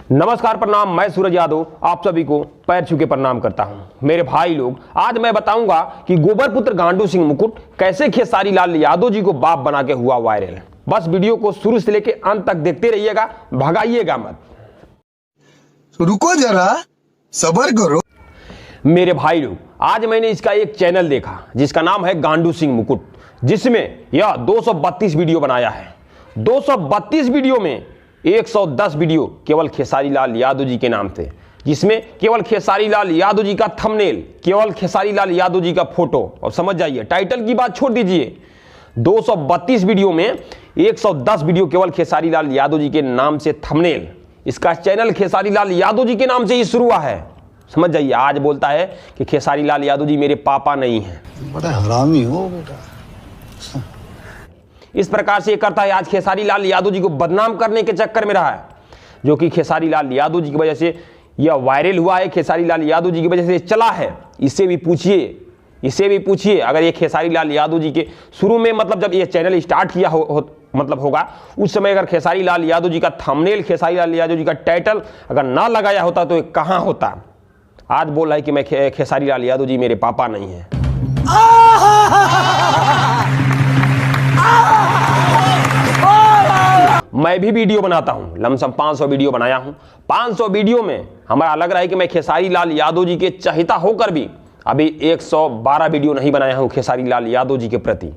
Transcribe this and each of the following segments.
नमस्कार, प्रणाम। मैं सूरज यादव आप सभी को पैर छू के प्रणाम करता हूं। मेरे भाई लोग, आज मैं बताऊंगा कि गोबर पुत्र गांडू सिंह मुकुट कैसे खेसारी लाल यादव जी को बाप बना के हुआ वायरल। बस वीडियो को शुरू से लेकर अंत तक देखते रहिएगा, भगाइएगा मत। रुको जरा, सब्र करो। मेरे भाई लोग, आज मैंने इसका एक चैनल देखा जिसका नाम है गांडू सिंह मुकुट, जिसमें यह 232 वीडियो बनाया है। 232 वीडियो में 110 वीडियो केवल खेसारी लाल यादव जी के नाम थे, जिसमें केवल खेसारी लाल यादव जी का थंबनेल, केवल खेसारी लाल यादव जी का फोटो। और समझ जाइए, टाइटल की बात छोड़ दीजिए, 232 वीडियो में 110 वीडियो केवल खेसारी लाल यादव जी के नाम से थंबनेल। इसका चैनल खेसारी लाल यादव जी के नाम से ही शुरू हुआ है। समझ जाइए, आज बोलता है कि खेसारी लाल यादव जी मेरे पापा नहीं हैं। बड़ा हरामी हो बेटा। इस प्रकार से ये करता है। आज खेसारी लाल यादव जी को बदनाम करने के चक्कर में रहा है, जो कि खेसारी लाल यादव जी की वजह से यह वायरल हुआ है, खेसारी लाल यादव जी की वजह से चला है। इससे भी पूछिए अगर ये खेसारी लाल यादव जी के शुरू में, मतलब जब ये चैनल स्टार्ट किया होगा, उस समय अगर खेसारी लाल यादव जी का थंबनेल, खेसारी लाल यादव जी का टाइटल अगर ना लगाया होता तो ये कहाँ होता। आज बोल रहा है कि मैं खेसारी लाल यादव जी मेरे पापा नहीं हैं। मैं भी वीडियो बनाता हूं, लमसम 500 वीडियो बनाया हूं। 500 वीडियो में हमारा लग रहा है कि मैं खेसारी लाल यादव जी के चाहता होकर भी अभी 112 वीडियो नहीं बनाया हूं खेसारी लाल यादव जी के प्रति।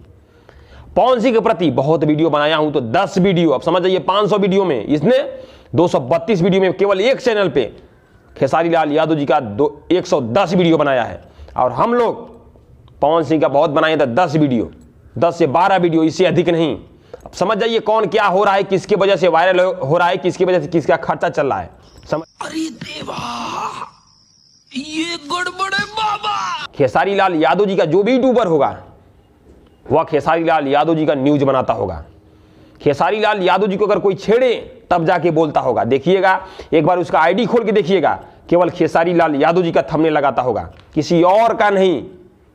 पवन सिंह के प्रति बहुत वीडियो बनाया हूं, तो 10 वीडियो। अब समझ जाइए, 500 वीडियो में इसने 232 वीडियो में केवल एक चैनल पे खेसारी लाल यादव जी का 110 वीडियो बनाया है। और हम लोग पवन सिंह का बहुत बनाए थे 10 वीडियो, 10 से 12 वीडियो, इससे अधिक नहीं। अब समझ जाइए कौन क्या हो रहा है, किसके वजह से वायरल हो रहा है, किसकी वजह से किसका खर्चा चल रहा है। अरे देवा, ये गड़बड़ है बाबा। खेसारी लाल यादव जी का जो भी यूट्यूबर होगा वह खेसारी लाल यादव जी का न्यूज बनाता होगा। खेसारी लाल यादव जी को अगर कोई छेड़े तब जाके बोलता होगा। देखिएगा, एक बार उसका आईडी खोल के देखिएगा, केवल खेसारी लाल यादव जी का थंबनेल लगाता होगा, किसी और का नहीं,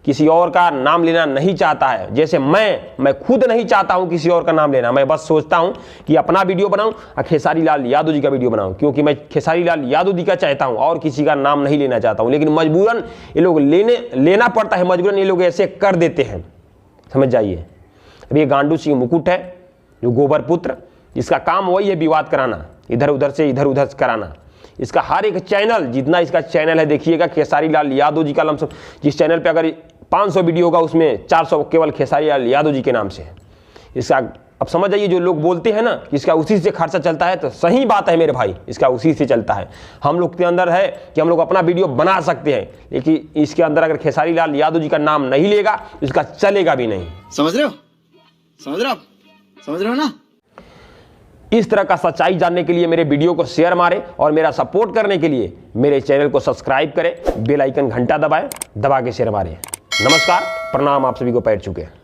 किसी और का नाम लेना नहीं चाहता है। जैसे मैं खुद नहीं चाहता हूं किसी और का नाम लेना। मैं बस सोचता हूं कि अपना वीडियो बनाऊं और खेसारी लाल यादव जी का वीडियो बनाऊं, क्योंकि मैं खेसारी लाल यादव जी का चाहता हूं और किसी का नाम नहीं लेना चाहता हूं। लेकिन मजबूरन ये लोग लेना पड़ता है, मजबूरन ये लोग ऐसे कर देते हैं। समझ जाइए। अब ये गांडू सिंह मुकुट है, जो गोबर पुत्र, इसका काम वही है विवाद कराना, इधर उधर से इधर उधर कराना। इसका हर एक चैनल, जितना इसका चैनल है, देखिएगा खेसारी लाल यादव जी का लमसम, जिस चैनल पे अगर 500 वीडियो होगा उसमें 400 केवल खेसारी लाल यादव जी के नाम से है। इसका अब समझ जाइए, जो लोग बोलते हैं ना कि इसका उसी से खर्चा चलता है, तो सही बात है मेरे भाई, इसका उसी से चलता है। हम लोग के अंदर है कि हम लोग अपना वीडियो बना सकते हैं, लेकिन इसके अंदर अगर खेसारी लाल यादव जी का नाम नहीं लेगा तो इसका चलेगा भी नहीं। समझ रहे हो ना। इस तरह का सच्चाई जानने के लिए मेरे वीडियो को शेयर मारें और मेरा सपोर्ट करने के लिए मेरे चैनल को सब्सक्राइब करें, बेल आइकन घंटा दबा के शेयर मारें। नमस्कार, प्रणाम, आप सभी को पैर छू के।